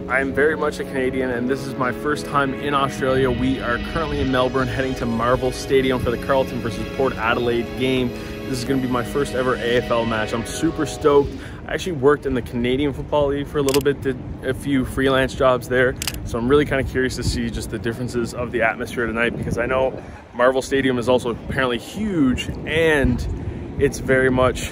I am very much a Canadian, and this is my first time in Australia. We are currently in Melbourne, heading to Marvel Stadium for the Carlton versus Port Adelaide game. This is going to be my first ever AFL match. I'm super stoked. I actually worked in the Canadian Football League for a little bit, did a few freelance jobs there. So I'm really kind of curious to see just the differences of the atmosphere tonight, because I know Marvel Stadium is also apparently huge, and it's very much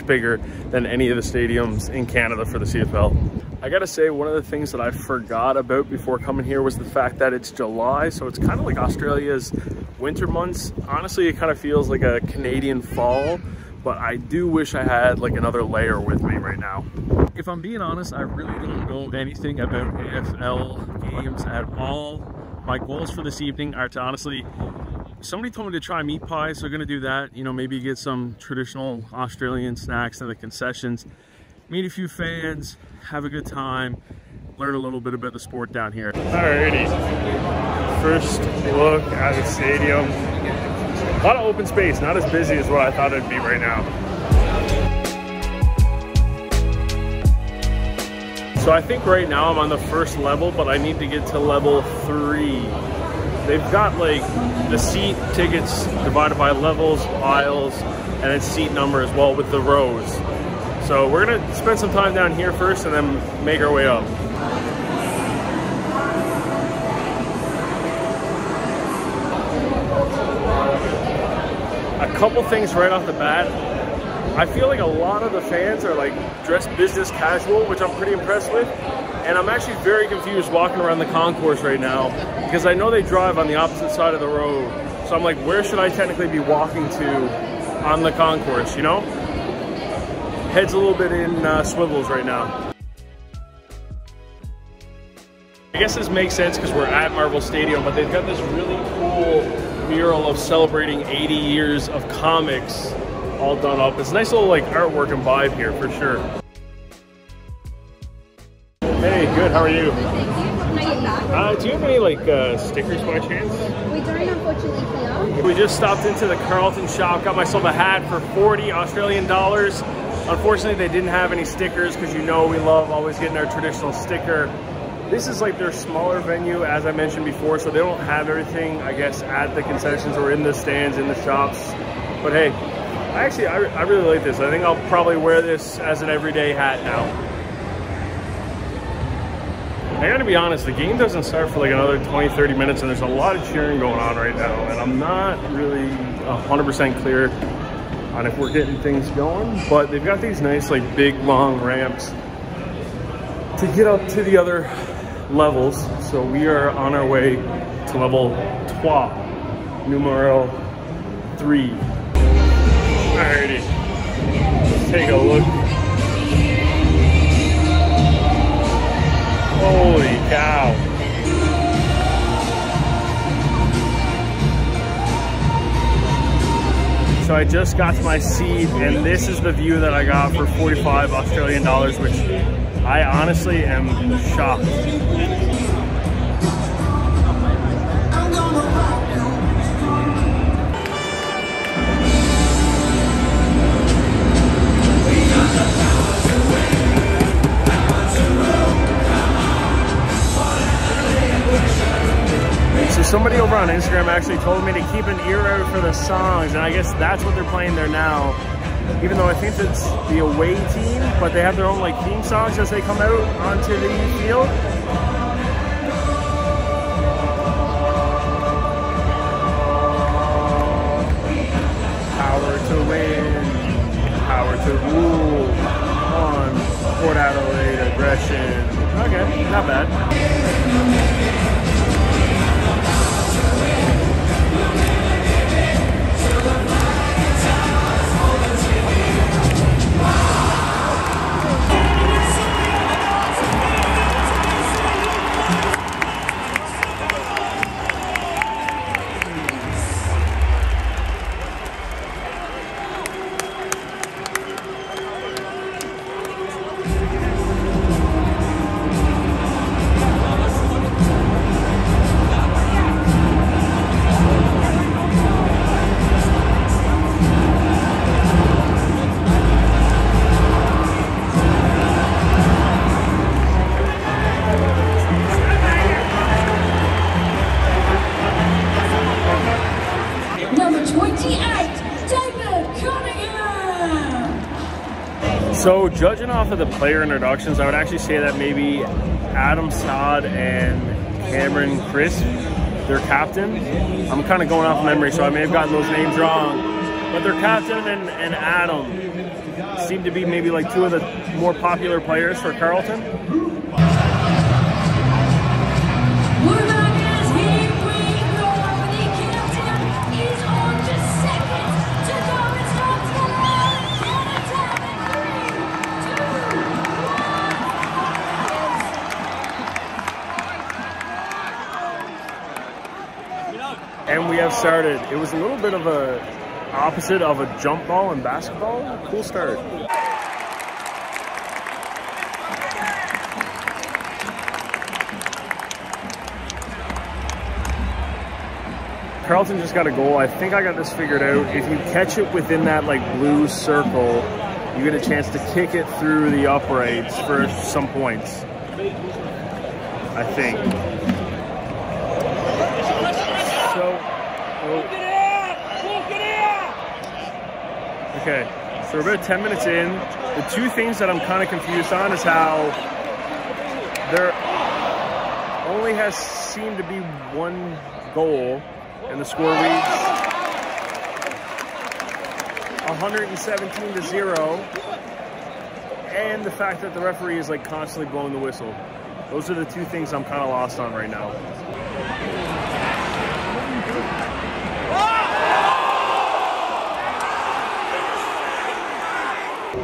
bigger than any of the stadiums in Canada for the CFL. I gotta say, one of the things that I forgot about before coming here was the fact that it's July, so it's kind of like Australia's winter months. Honestly, it kind of feels like a Canadian fall, but I do wish I had like another layer with me right now. If I'm being honest, I really don't know anything about AFL games at all. My goals for this evening are to honestly, somebody told me to try meat pie, so I'm gonna do that. You know, maybe get some traditional Australian snacks in the concessions, meet a few fans, have a good time, learn a little bit about the sport down here. Alrighty, first look at the stadium. A lot of open space, not as busy as what I thought it'd be right now. So I think right now I'm on the first level, but I need to get to level 3. They've got like the seat tickets divided by levels, aisles, and it's seat number as well with the rows. So we're gonna spend some time down here first and then make our way up. A couple things right off the bat. I feel like a lot of the fans are like dressed business casual, which I'm pretty impressed with. And I'm actually very confused walking around the concourse right now, because I know they drive on the opposite side of the road. So I'm like, where should I technically be walking to on the concourse, you know? Head's a little bit in swivels right now. I guess this makes sense because we're at Marvel Stadium, but they've got this really cool mural of celebrating 80 years of comics all done up. It's a nice little like artwork and vibe here for sure. Hey, good, how are you? Do you have any like stickers by chance? We don't, unfortunately, here. We just stopped into the Carlton shop, got myself a hat for 40 Australian dollars. Unfortunately, they didn't have any stickers, because you know we love always getting our traditional sticker. This is like their smaller venue, as I mentioned before, so they don't have everything, I guess, at the concessions or in the stands, in the shops. But hey, I really like this. I think I'll probably wear this as an everyday hat now. I gotta be honest, the game doesn't start for like another 20-30 minutes, and there's a lot of cheering going on right now, and I'm not really 100% clear on if we're getting things going, but they've got these nice like big long ramps to get up to the other levels. So we are on our way to level 3, numero 3. Alrighty, let's take a look. Holy cow. So I just got to my seat, and this is the view that I got for 45 Australian dollars, which I honestly am shocked. So somebody over on Instagram actually told me to keep an ear out for the songs, and I guess that's what they're playing there now. Even though I think it's the away team, but they have their own like theme songs as they come out onto the field. Power to win, power to rule, on Port Adelaide aggression. Okay, not bad. So judging off of the player introductions, I would actually say that maybe Adam Saad and Cameron Chris, their captain. I'm kind of going off memory, so I may have gotten those names wrong. But their captain and Adam seem to be maybe like two of the more popular players for Carlton. And we have started. It was a little bit of a opposite of a jump ball in basketball. Cool start. Carlton just got a goal. I think I got this figured out. If you catch it within that like blue circle, you get a chance to kick it through the uprights for some points. I think. Okay, so we're about 10 minutes in. The two things that I'm kind of confused on is how there only has seemed to be one goal, and the score reads 117-0, and the fact that the referee is like constantly blowing the whistle. Those are the two things I'm kind of lost on right now.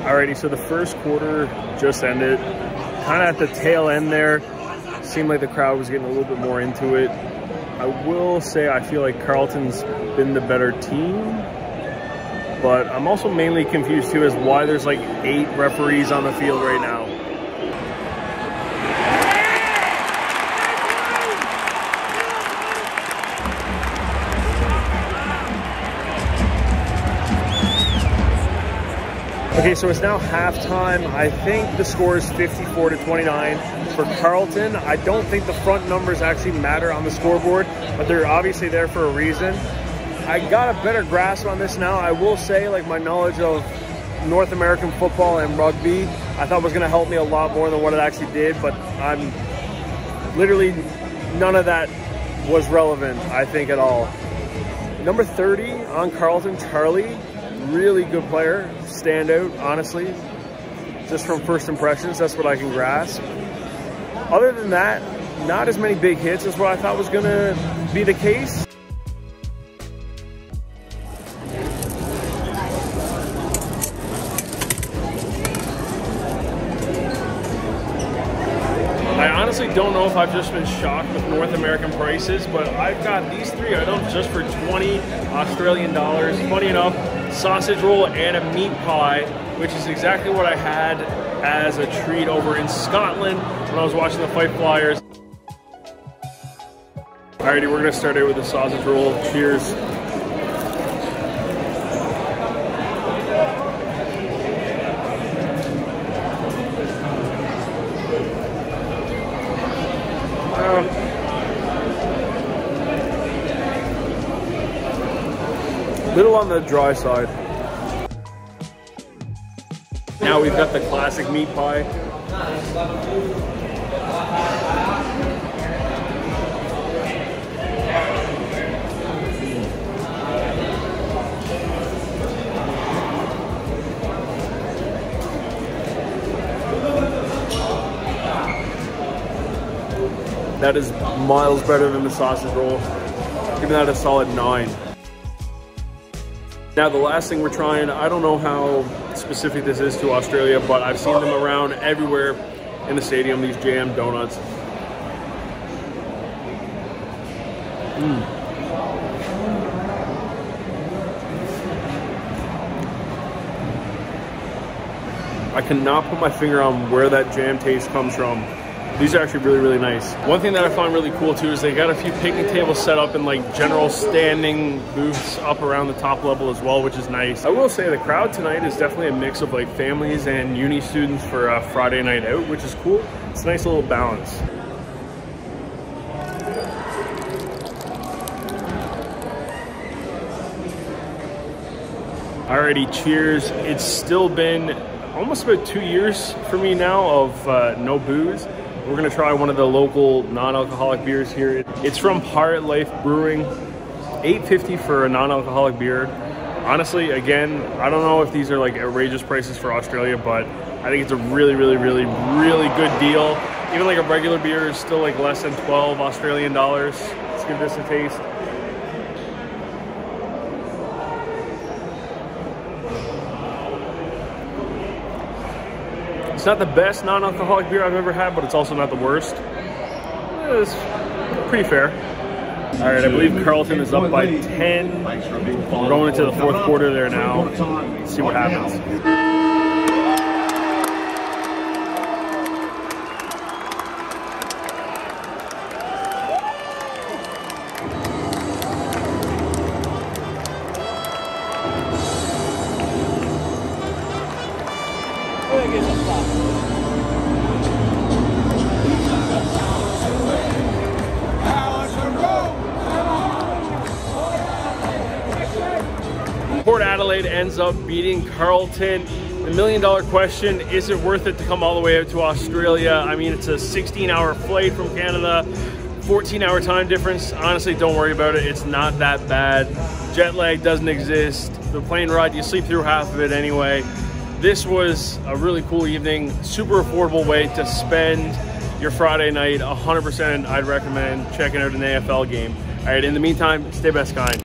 Alrighty, so the first quarter just ended. Kind of at the tail end there, seemed like the crowd was getting a little bit more into it. I will say I feel like Carlton's been the better team, but I'm also mainly confused too as why there's like 8 referees on the field right now. Okay, so it's now halftime. I think the score is 54-29 for Carlton. I don't think the front numbers actually matter on the scoreboard, but they're obviously there for a reason. I got a better grasp on this now. I will say, like, my knowledge of North American football and rugby, I thought was going to help me a lot more than what it actually did, but I'm literally, none of that was relevant, I think, at all. Number 30 on Carlton, Charlie. Really good player, standout, honestly. Just from first impressions, that's what I can grasp. Other than that, not as many big hits as what I thought was gonna be the case. I honestly don't know if I've just been shocked with North American prices, but I've got these 3 items just for 20 Australian dollars. Funny enough, sausage roll and a meat pie, which is exactly what I had as a treat over in Scotland when I was watching the Fight Flyers. Alrighty, we're gonna start out with the sausage roll. Cheers. Little on the dry side. Now we've got the classic meat pie. That is miles better than the sausage roll. Giving that a solid 9. Now the last thing we're trying, I don't know how specific this is to Australia, but I've seen them around everywhere in the stadium, these jam donuts. I cannot put my finger on where that jam taste comes from. These are actually really, really nice. One thing that I find really cool too is they got a few picnic tables set up in like general standing booths up around the top level as well, which is nice. I will say the crowd tonight is definitely a mix of like families and uni students for a Friday night out, which is cool. It's a nice little balance. Alrighty, cheers. It's still been almost about 2 years for me now of no booze. We're gonna try one of the local non-alcoholic beers here. It's from Pirate Life Brewing. $8.50 for a non-alcoholic beer. Honestly, again, I don't know if these are like outrageous prices for Australia, but I think it's a really good deal. Even like a regular beer is still like less than 12 Australian dollars. Let's give this a taste. It's not the best non-alcoholic beer I've ever had, but it's also not the worst. It's pretty fair. All right, I believe Carlton is up by 10. We're going into the fourth quarter there now. Let's see what happens. Port Adelaide ends up beating Carlton. The million-dollar question, is it worth it to come all the way out to Australia? I mean, it's a 16-hour flight from Canada, 14-hour time difference. Honestly, don't worry about it. It's not that bad. Jet lag doesn't exist. The plane ride, you sleep through half of it anyway. This was a really cool evening, super affordable way to spend your Friday night. 100% I'd recommend checking out an AFL game. All right, in the meantime, stay best kind.